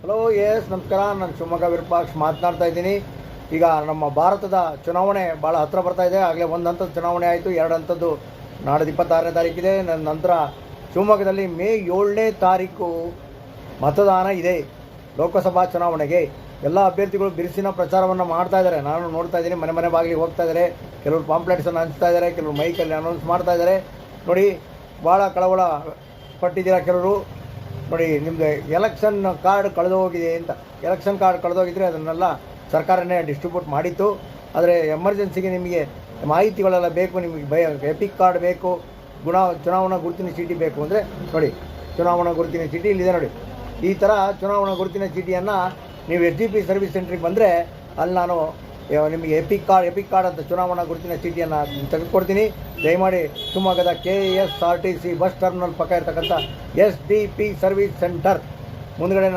Hello S ನಮಸ್ಕಾರ. ನಾನು ಶಿವಮೊಗ್ಗ ವಿರೂಪಾಕ್ಷ ಮಾತನಾಡ್ತಾ ಇದ್ದೀನಿ. ಈಗ ನಮ್ಮ ಭಾರತದ ಚುನಾವಣೆ ಭಾಳ ಹತ್ತಿರ ಬರ್ತಾ ಇದೆ. ಆಗಲೇ ಒಂದು ಹಂತದ ಚುನಾವಣೆ ಆಯಿತು, ಎರಡು ಹಂತದ್ದು ನಾಡಿದ್ದು 26ನೇ ತಾರೀಕಿದೆ. ನಂತರ ಶಿವಮೊಗ್ಗದಲ್ಲಿ ಮೇ 7ನೇ ತಾರೀಕು ಮತದಾನ ಇದೆ ಲೋಕಸಭಾ ಚುನಾವಣೆಗೆ. ಎಲ್ಲ ಅಭ್ಯರ್ಥಿಗಳು ಬಿರುಸಿನ ಪ್ರಚಾರವನ್ನು ಮಾಡ್ತಾ ಇದ್ದಾರೆ. ನಾನು ನೋಡ್ತಾ ಇದ್ದೀನಿ, ಮನೆ ಮನೆ ಬಾಗಿಲಿಗೆ ಹೋಗ್ತಾ ಇದ್ದಾರೆ. ಕೆಲವರು ಪಾಂಪ್ಲೆಟ್ಸನ್ನು ಹಂಚ್ತಾ ಇದ್ದಾರೆ, ಕೆಲವರು ಮೈಕಲ್ಲಿ ಅನೌನ್ಸ್ ಮಾಡ್ತಾ ಇದ್ದಾರೆ. ನೋಡಿ, ಭಾಳ ಕಳವಳ ಪಟ್ಟಿದ್ದೀರಾ ಕೆಲವರು. ನೋಡಿ, ನಿಮ್ಮದು ಎಲೆಕ್ಷನ್ ಕಾರ್ಡ್ ಕಳೆದೋಗಿದೆ ಅಂತ. ಎಲೆಕ್ಷನ್ ಕಾರ್ಡ್ ಕಳೆದೋಗಿದ್ರೆ ಅದನ್ನೆಲ್ಲ ಸರ್ಕಾರನೇ ಡಿಸ್ಟ್ರಿಬ್ಯೂಟ್ ಮಾಡಿತ್ತು. ಆದರೆ ಎಮರ್ಜೆನ್ಸಿಗೆ ನಿಮಗೆ ಮಾಹಿತಿಗಳೆಲ್ಲ ಬೇಕು, ನಿಮಗೆ ಎಪಿಕ್ ಕಾರ್ಡ್ ಬೇಕು, ಚುನಾವಣಾ ಗುರುತಿನ ಚೀಟಿ ಬೇಕು ಅಂದರೆ ನೋಡಿ, ಚುನಾವಣಾ ಗುರುತಿನ ಚೀಟಿ ಇಲ್ಲಿದೆ ನೋಡಿ. ಈ ಥರ ಚುನಾವಣಾ ಗುರುತಿನ ಚೀಟಿಯನ್ನು ನೀವು SDP ಸರ್ವಿಸ್ ಸೆಂಟ್ರಿಗೆ ಬಂದರೆ ಅಲ್ಲಿ ನಾನು ನಿಮಗೆ ಎಪಿಕ್ ಕಾರ್ಡ್ ಅಂತ ಚುನಾವಣಾ ಗುರುತಿನ ಚೀಟಿಯನ್ನು ತೆಗೆದುಕೊಡ್ತೀನಿ. ದಯಮಾಡಿ ಶಿವಮೊಗ್ಗದ KSRTC ಬಸ್ ಟರ್ಮಿನಲ್ ಪಕ್ಕ ಇರ್ತಕ್ಕಂಥ SDP ಸರ್ವಿಸ್ ಸೆಂಟರ್ ಮುಂದ್ಗಡೆ